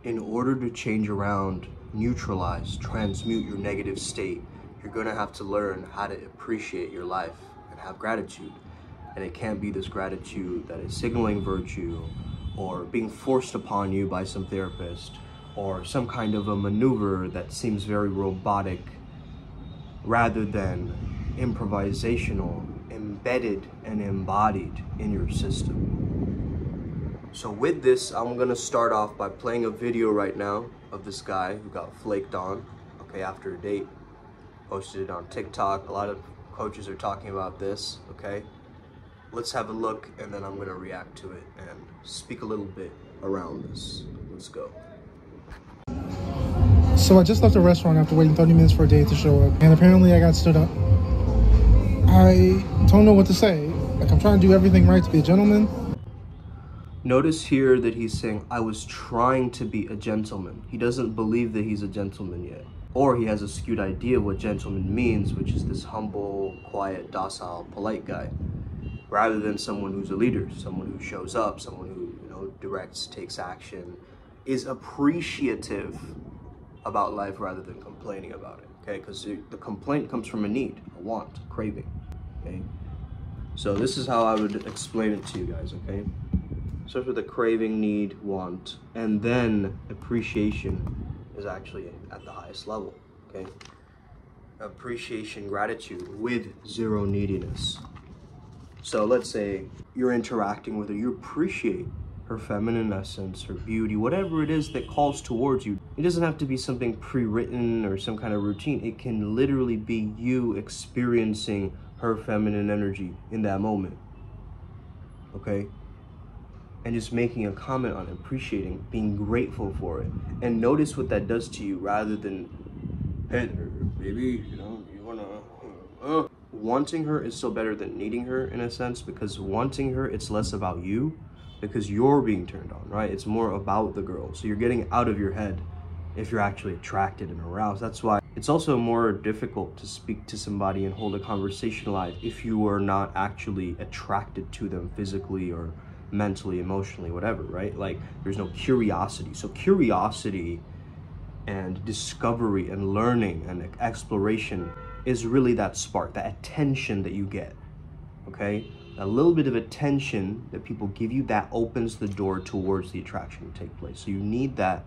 In order to change around, neutralize, transmute your negative state, you're gonna have to learn how to appreciate your life and have gratitude. And it can't be this gratitude that is signaling virtue or being forced upon you by some therapist or some kind of a maneuver that seems very robotic rather than improvisational, embedded and embodied in your system. So with this, I'm gonna start off by playing a video right now of this guy who got flaked on, okay, after a date. Posted it on TikTok. A lot of coaches are talking about this, okay? Let's have a look and then I'm gonna react to it and speak a little bit around this. Let's go. So I just left the restaurant after waiting 30 minutes for a date to show up, and apparently I got stood up. I don't know what to say. Like, I'm trying to do everything right to be a gentleman. Notice here that he's saying, I was trying to be a gentleman. He doesn't believe that he's a gentleman yet. Or he has a skewed idea of what gentleman means, which is this humble, quiet, docile, polite guy. Rather than someone who's a leader, someone who shows up, someone who, directs, takes action, is appreciative about life rather than complaining about it, okay? Because the complaint comes from a need, a want, a craving, okay? So this is how I would explain it to you guys, okay? Starts with a craving, need, want, and then appreciation is actually at the highest level, okay? Appreciation, gratitude with zero neediness. So let's say you're interacting with her, you appreciate her feminine essence, her beauty, whatever it is that calls towards you. It doesn't have to be something pre-written or some kind of routine. It can literally be you experiencing her feminine energy in that moment, okay? And just making a comment on it, appreciating, being grateful for it. And notice what that does to you rather than, hey, baby, you wanna, Wanting her is still better than needing her in a sense, because wanting her, it's less about you, because you're being turned on, right? It's more about the girl. So you're getting out of your head if you're actually attracted and aroused. That's why it's also more difficult to speak to somebody and hold a conversation live if you are not actually attracted to them physically or mentally, emotionally, whatever, right? Like, there's no curiosity. So curiosity and discovery and learning and exploration is really that spark, that attention that you get, okay? A little bit of attention that people give you, that opens the door towards the attraction to take place. So you need that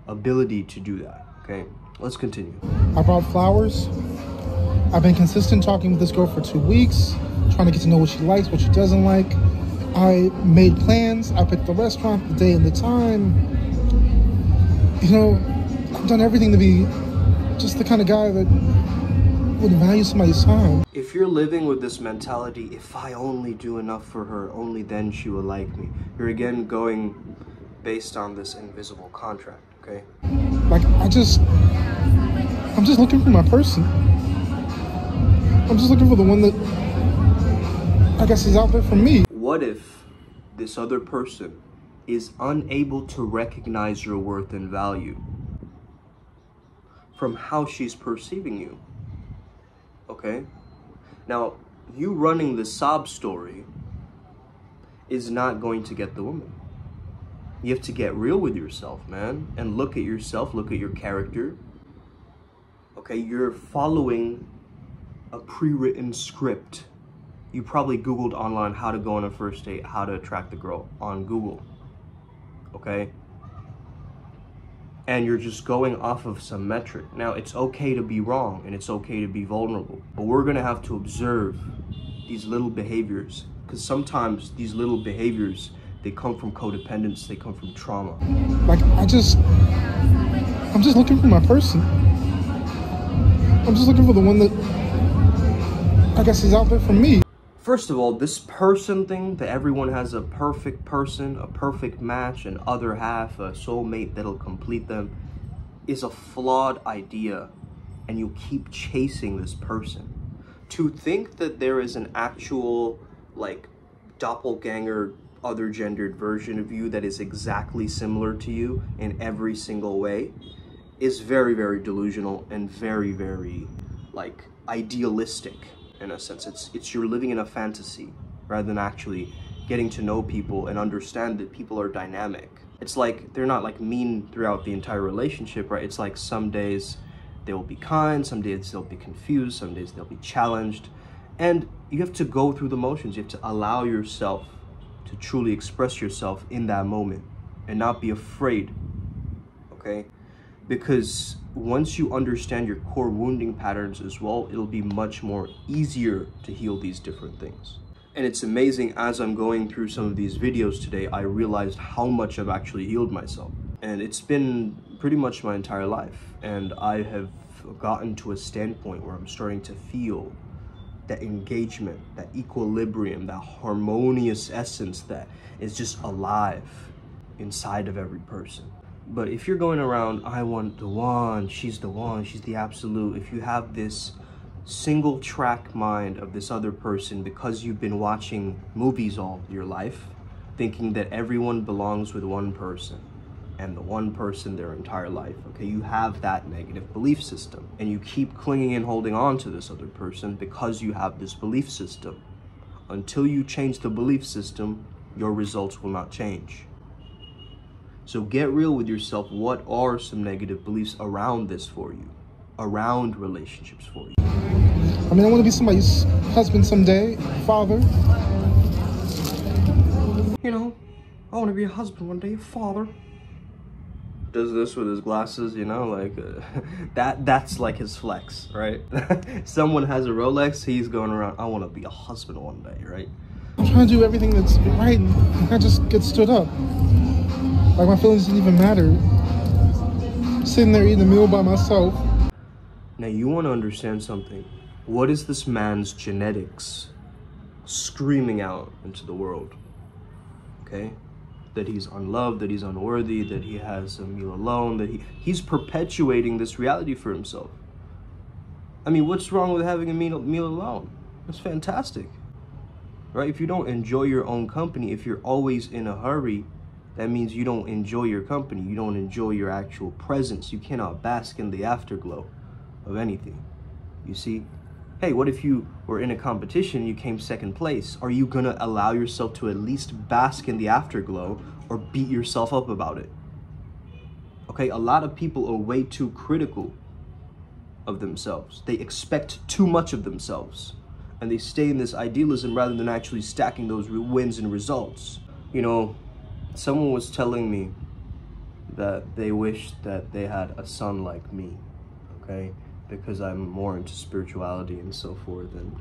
ability to do that, okay? Let's continue. I brought flowers. I've been consistent talking with this girl for 2 weeks, trying to get to know what she likes, what she doesn't like. I made plans. I picked the restaurant, the day and the time. I've done everything to be just the kind of guy that would value somebody's time. If you're living with this mentality, if I only do enough for her, only then she will like me, you're again going based on this invisible contract, okay? Like, I'm just looking for my person. I'm just looking for the one that I guess is out there for me. What if this other person is unable to recognize your worth and value from how she's perceiving you? Okay? Now, you running the sob story is not going to get the woman. You have to get real with yourself, man, and look at yourself, look at your character. Okay, you're following a pre-written script. You probably Googled online how to go on a first date, how to attract the girl on Google, okay? And you're just going off of some metric. Now, it's okay to be wrong and it's okay to be vulnerable, but we're gonna have to observe these little behaviors, because sometimes these little behaviors, they come from codependence, they come from trauma. Like, I'm just looking for my person. I'm just looking for the one that I guess is out there for me. First of all, this person thing, that everyone has a perfect person, a perfect match, an other half, a soulmate that'll complete them, is a flawed idea, and you keep chasing this person. To think that there is an actual, like, doppelganger, other gendered version of you that is exactly similar to you in every single way is very, very delusional and very, very, like, idealistic. In a sense, it's you're living in a fantasy rather than actually getting to know people and understand that people are dynamic. It's like they're not like mean throughout the entire relationship, right? It's like some days they will be kind, some days they'll be confused, some days they'll be challenged. And you have to go through the motions. You have to allow yourself to truly express yourself in that moment and not be afraid, okay? Because once you understand your core wounding patterns as well, it'll be much more easier to heal these different things. And it's amazing, as I'm going through some of these videos today, I realized how much I've actually healed myself. And it's been pretty much my entire life. And I have gotten to a standpoint where I'm starting to feel that engagement, that equilibrium, that harmonious essence that is just alive inside of every person. But if you're going around, I want the one, she's the absolute, if you have this single track mind of this other person because you've been watching movies all your life, thinking that everyone belongs with one person and the one person their entire life, okay? You have that negative belief system and you keep clinging and holding on to this other person because you have this belief system. Until you change the belief system, your results will not change. So get real with yourself. What are some negative beliefs around this for you? Around relationships for you? I mean, I want to be somebody's husband someday, father. You know, I want to be a husband one day, a father. Does this with his glasses, you know, like that's like his flex, right? Someone has a Rolex, he's going around, I want to be a husband one day, right? I'm trying to do everything that's right, and I just get stood up. Like my feelings didn't even matter. Sitting there eating a meal by myself. Now you want to understand something. What is this man's genetics screaming out into the world? Okay? That he's unloved, that he's unworthy, that he has a meal alone, that he's perpetuating this reality for himself. I mean, what's wrong with having a meal alone? That's fantastic, right? If you don't enjoy your own company, if you're always in a hurry, that means you don't enjoy your company. You don't enjoy your actual presence. You cannot bask in the afterglow of anything, you see? Hey, what if you were in a competition and you came second place? Are you gonna allow yourself to at least bask in the afterglow or beat yourself up about it? Okay, a lot of people are way too critical of themselves. They expect too much of themselves and they stay in this idealism rather than actually stacking those wins and results. You know, someone was telling me that they wished that they had a son like me, okay? Because I'm more into spirituality and so forth, and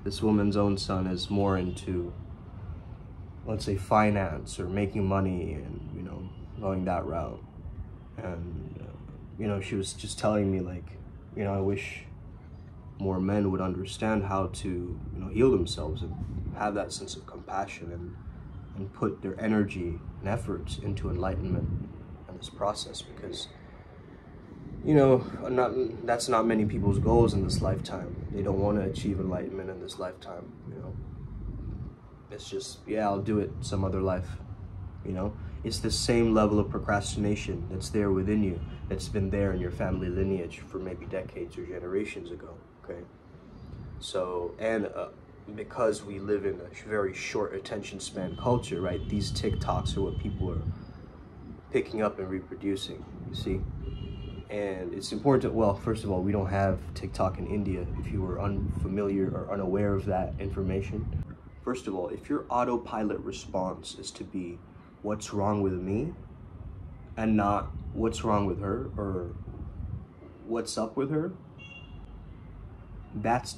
this woman's own son is more into, let's say, finance or making money and, you know, going that route. And, you know, she was just telling me, like, you know, I wish more men would understand how to, you know, heal themselves and have that sense of compassion and put their energy and efforts into enlightenment and this process, because, you know, that's not many people's goals in this lifetime. They don't want to achieve enlightenment in this lifetime, you know. It's just, yeah, I'll do it some other life, you know. It's the same level of procrastination that's there within you, that's been there in your family lineage for maybe decades or generations ago, okay? So, and because we live in a very short attention span culture, right, these TikToks are what people are picking up and reproducing, you see? And it's important to, well, first of all, we don't have TikTok in India, if you were unfamiliar or unaware of that information. First of all, if your autopilot response is to be, what's wrong with me? And not what's wrong with her or what's up with her, that's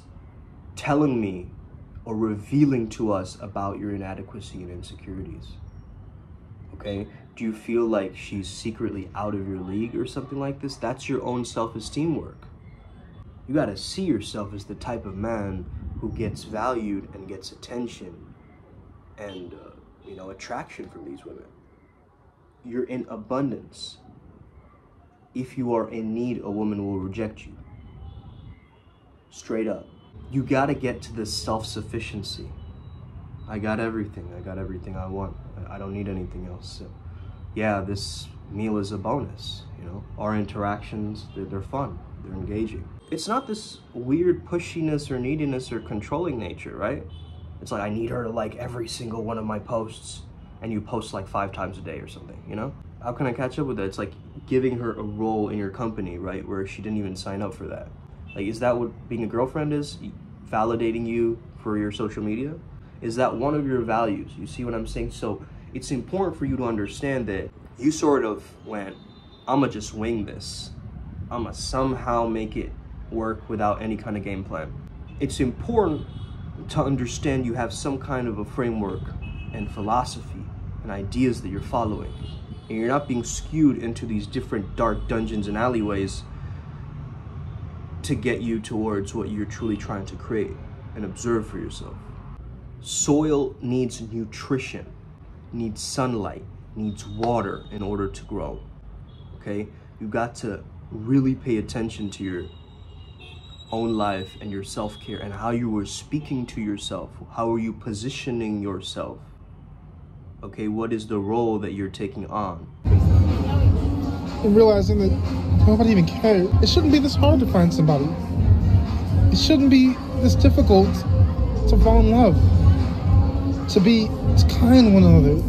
telling me or revealing to us about your inadequacy and insecurities. Okay? Do you feel like she's secretly out of your league or something like this? That's your own self-esteem work. You gotta see yourself as the type of man who gets valued and gets attention and, you know, attraction from these women. You're in abundance. If you are in need, a woman will reject you. Straight up. You gotta get to this self-sufficiency. I got everything I want. I don't need anything else. So, yeah, this meal is a bonus, you know. Our interactions, they're fun, they're engaging. It's not this weird pushiness or neediness or controlling nature, right? It's like, I need her to like every single one of my posts, and you post like 5 times a day or something, you know? How can I catch up with that? It's like giving her a role in your company, right? Where she didn't even sign up for that. Like, is that what being a girlfriend is? Validating you for your social media? Is that one of your values? You see what I'm saying? So it's important for you to understand that you sort of went, I'ma just wing this. I'ma somehow make it work without any kind of game plan. It's important to understand you have some kind of a framework and philosophy and ideas that you're following. And you're not being skewed into these different dark dungeons and alleyways to get you towards what you're truly trying to create and observe for yourself. Soil needs nutrition, needs sunlight, needs water in order to grow, okay? You've got to really pay attention to your own life and your self-care and how you were speaking to yourself. How are you positioning yourself? Okay, what is the role that you're taking on? And realizing that nobody even cares. It shouldn't be this hard to find somebody. It shouldn't be this difficult to fall in love, to be kind to one another.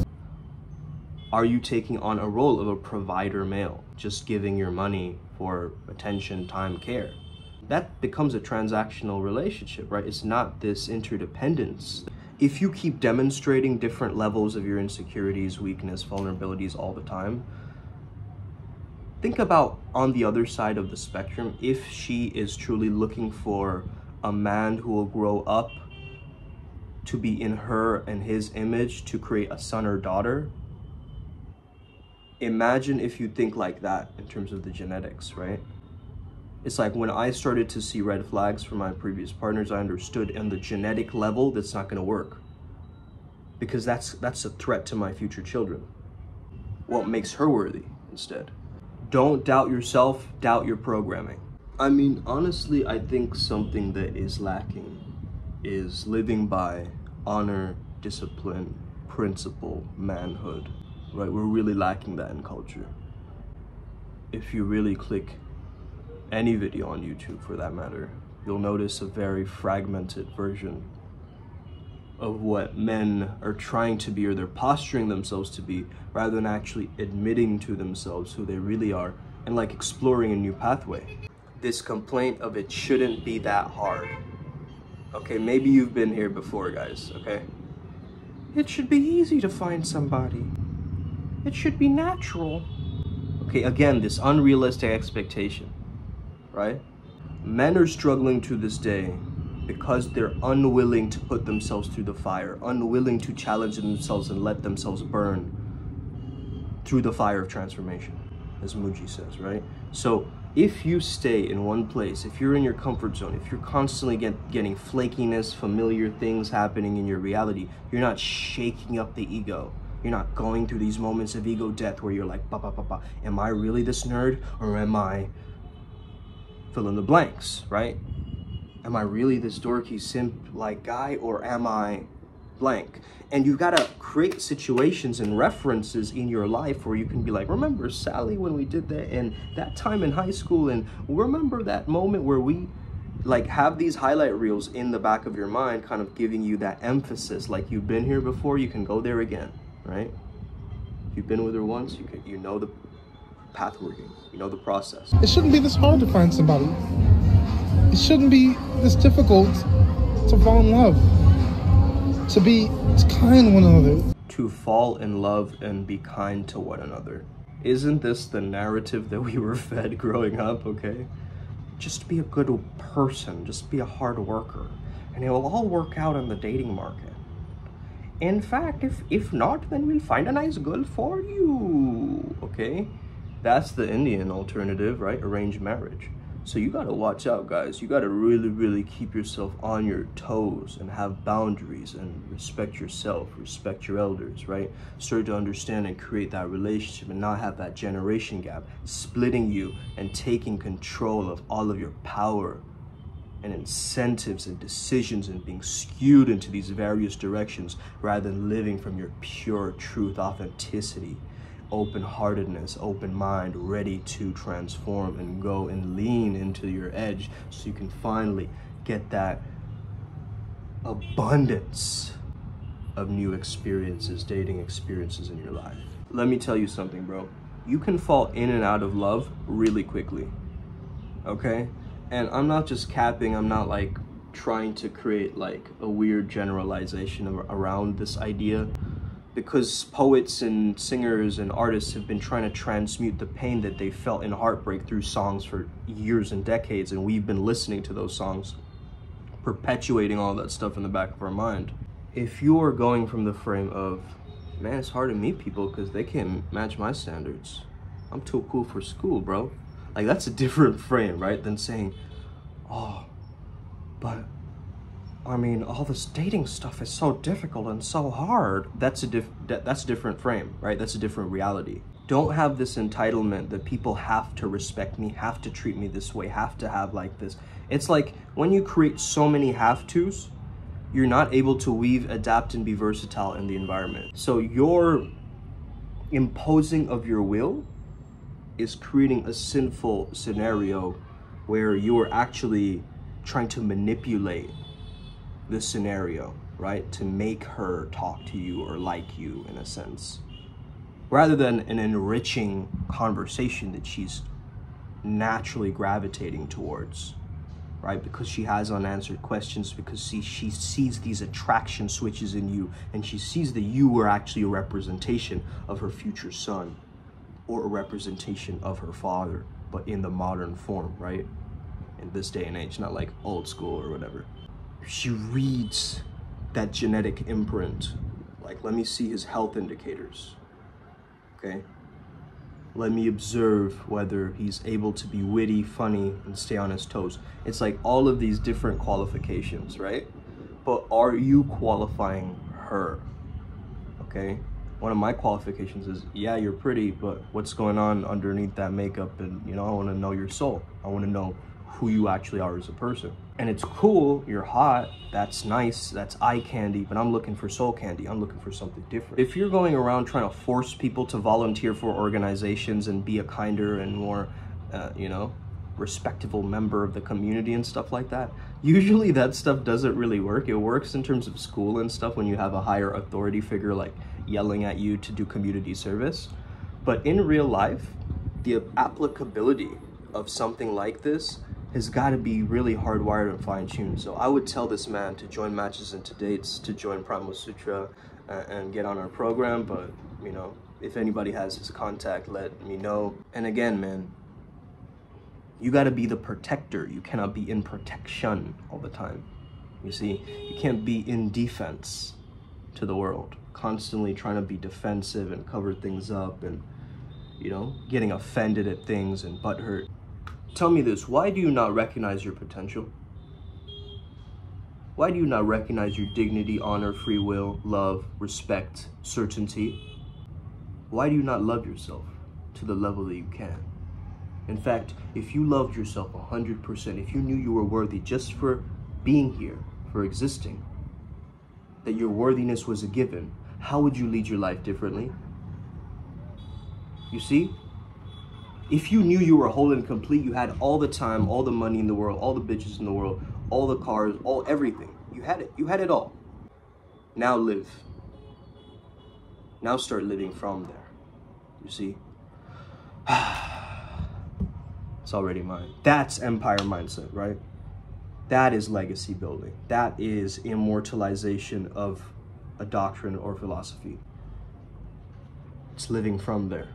Are you taking on a role of a provider male, just giving your money for attention, time, care? That becomes a transactional relationship, right? It's not this interdependence. If you keep demonstrating different levels of your insecurities, weakness, vulnerabilities all the time, think about on the other side of the spectrum, if she is truly looking for a man who will grow up to be in her and his image to create a son or daughter. Imagine if you think like that in terms of the genetics, right? It's like when I started to see red flags for my previous partners, I understood on the genetic level that's not gonna work. Because that's a threat to my future children. What makes her worthy instead? Don't doubt yourself, doubt your programming. I mean, honestly, I think something that is lacking is living by honor, discipline, principle, manhood, right? We're really lacking that in culture. If you really click any video on YouTube for that matter, you'll notice a very fragmented version of what men are trying to be, or they're posturing themselves to be, rather than actually admitting to themselves who they really are and like exploring a new pathway. This complaint of it shouldn't be that hard. Okay, maybe you've been here before, guys, okay? It should be easy to find somebody. It should be natural. Okay, again, this unrealistic expectation, right? Men are struggling to this day because they're unwilling to put themselves through the fire, unwilling to challenge themselves and let themselves burn through the fire of transformation, as Muji says, right? So if you stay in one place, if you're in your comfort zone, if you're constantly getting flakiness, familiar things happening in your reality, you're not shaking up the ego. You're not going through these moments of ego death where you're like, am I really this nerd, or am I fill in the blanks, right? Am I really this dorky simp-like guy, or am I blank? And you've got to create situations and references in your life where you can be like, remember Sally when we did that, and that time in high school, and remember that moment where we like have these highlight reels in the back of your mind, kind of giving you that emphasis, like you've been here before, you can go there again, right? If you've been with her once, you know the path working, you know the process. It shouldn't be this hard to find somebody. It shouldn't be this difficult to fall in love, to be kind to one another. To fall in love and be kind to one another. Isn't this the narrative that we were fed growing up, okay? Just be a good person, just be a hard worker, and it will all work out in the dating market. In fact, if not, then we'll find a nice girl for you, okay? That's the Indian alternative, right? Arranged marriage. So you gotta watch out, guys. You gotta really keep yourself on your toes and have boundaries and respect yourself, respect your elders, right? Start to understand and create that relationship and not have that generation gap splitting you and taking control of all of your power and incentives and decisions and being skewed into these various directions rather than living from your pure truth, authenticity, open-heartedness, open mind, ready to transform and go and lean into your edge so you can finally get that abundance of new experiences, dating experiences in your life. Let me tell you something, bro. you can fall in and out of love really quickly, okay? And I'm not just capping, I'm not like trying to create like a weird generalization around this idea, because poets and singers and artists have been trying to transmute the pain that they felt in heartbreak through songs for years and decades, and we've been listening to those songs, perpetuating all that stuff in the back of our mind. If you're going from the frame of, man, it's hard to meet people because they can't match my standards, I'm too cool for school, bro. Like, that's a different frame, right? Than saying, oh, but I mean, all this dating stuff is so difficult and so hard. That's a different frame, right? That's a different reality. Don't have this entitlement that people have to respect me, have to treat me this way, have to have like this. It's like when you create so many have-tos, you're not able to weave, adapt, and be versatile in the environment. So your imposing of your will is creating a sinful scenario where you are actually trying to manipulate the scenario, right? To make her talk to you or like you in a sense, rather than an enriching conversation that she's naturally gravitating towards, right? Because she has unanswered questions, because she sees these attraction switches in you, and she sees that you are actually a representation of her future son, or a representation of her father, but in the modern form, right? In this day and age, not like old school or whatever. She reads that genetic imprint. Like, let me see his health indicators, okay? Let me observe whether he's able to be witty, funny, and stay on his toes. It's like all of these different qualifications, right? But are you qualifying her, okay? One of my qualifications is, yeah, you're pretty, but what's going on underneath that makeup? And, you know, I want to know your soul. I want to know who you actually are as a person. And it's cool, you're hot, that's nice, that's eye candy, but I'm looking for soul candy. I'm looking for something different. If you're going around trying to force people to volunteer for organizations and be a kinder and more, you know, respectable member of the community and stuff like that, usually that stuff doesn't really work. It works in terms of school and stuff when you have a higher authority figure like yelling at you to do community service. But in real life, the applicability of something like this has got to be really hardwired and fine-tuned. So I would tell this man to join Matches Into Dates, to join Primal Sutra, and get on our program. But, you know, if anybody has his contact, let me know. And again, man, you got to be the protector. You cannot be in protection all the time. You see, you can't be in defense to the world, constantly trying to be defensive and cover things up and, you know, getting offended at things and butthurt. Tell me this, why do you not recognize your potential? Why do you not recognize your dignity, honor, free will, love, respect, certainty? Why do you not love yourself to the level that you can? In fact, if you loved yourself 100%, if you knew you were worthy just for being here, for existing, that your worthiness was a given, how would you lead your life differently? You see? If you knew you were whole and complete, you had all the time, all the money in the world, all the bitches in the world, all the cars, all everything. You had it. You had it all. Now live. Now start living from there. You see? It's already mine. That's empire mindset, right? That is legacy building. That is immortalization of a doctrine or philosophy. It's living from there.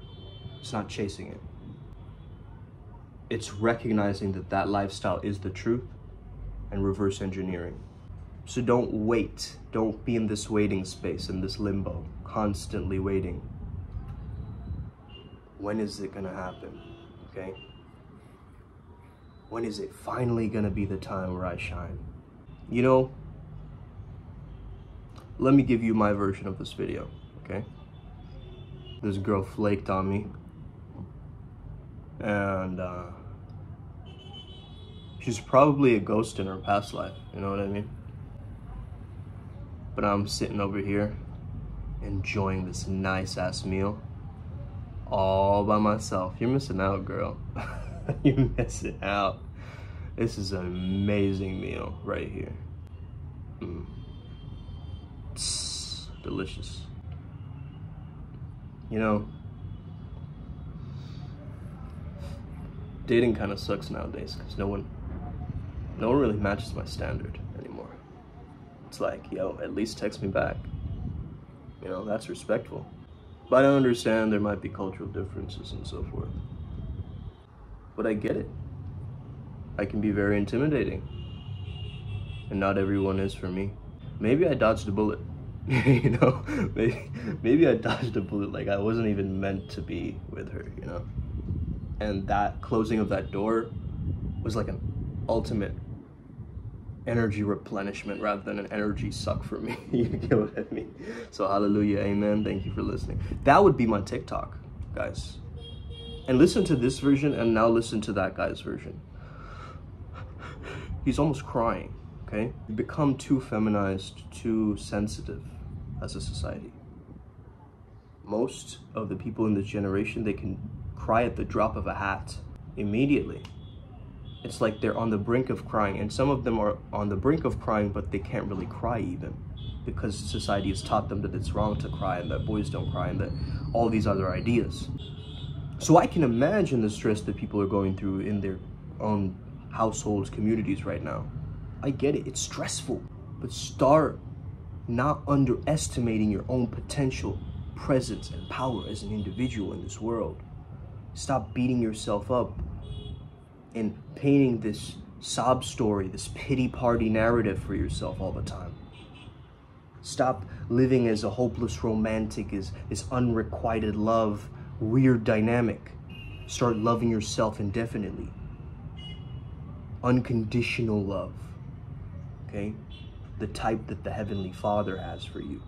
It's not chasing it. It's recognizing that that lifestyle is the truth and reverse engineering. So don't wait. Don't be in this waiting space, in this limbo, constantly waiting. When is it gonna happen, okay? When is it finally gonna be the time where I shine? You know, let me give you my version of this video, okay? This girl flaked on me. And she's probably a ghost in her past life, you know what I mean? But I'm sitting over here enjoying this nice ass meal all by myself. You're missing out, girl. You're missing out. This is an amazing meal right here. Delicious. You know, Dating kind of sucks nowadays because no one really matches my standard anymore. It's like, yo, at least text me back. You know, that's respectful. But I understand there might be cultural differences and so forth. But I get it. I can be very intimidating. And not everyone is for me. Maybe I dodged a bullet. You know, maybe I dodged a bullet. Like, I wasn't even meant to be with her, you know? And that closing of that door was like an ultimate energy replenishment rather than an energy suck for me. You get what I mean? So hallelujah, amen. Thank you for listening. That would be my TikTok, guys. And listen to this version and now listen to that guy's version. He's almost crying, okay? We've become too feminized, too sensitive as a society. Most of the people in this generation, they can cry at the drop of a hat immediately. It's like they're on the brink of crying, and some of them are on the brink of crying, but they can't really cry even because society has taught them that it's wrong to cry and that boys don't cry and that all these other ideas. So I can imagine the stress that people are going through in their own households, communities right now. I get it, it's stressful, but start not underestimating your own potential, presence, and power as an individual in this world. Stop beating yourself up and painting this sob story, this pity party narrative for yourself all the time. Stop living as a hopeless romantic, as this unrequited love, weird dynamic. Start loving yourself indefinitely. Unconditional love, okay? The type that the Heavenly Father has for you.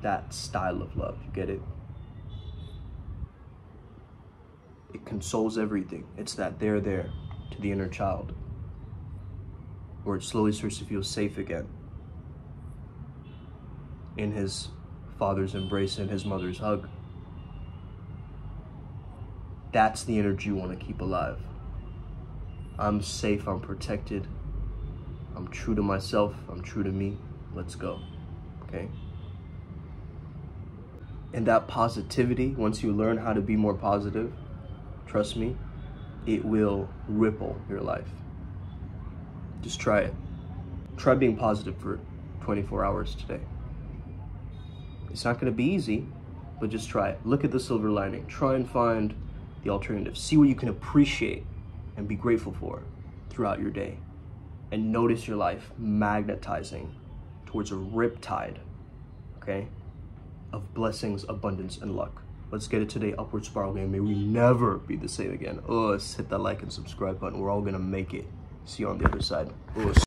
That style of love, you get it? It consoles everything. It's that there to the inner child, where it slowly starts to feel safe again in his father's embrace and his mother's hug. That's the energy you want to keep alive. I'm safe, I'm protected, I'm true to myself, I'm true to me. Let's go, okay? And that positivity, once you learn how to be more positive, trust me, it will ripple your life. Just try it. Try being positive for 24 hours today. It's not going to be easy, but just try it. Look at the silver lining. Try and find the alternative. See what you can appreciate and be grateful for throughout your day. And notice your life magnetizing towards a riptide, okay, of blessings, abundance, and luck. Let's get it today. Upward spiral, and may we never be the same again. Let's hit that like and subscribe button. We're all gonna make it. See you on the other side.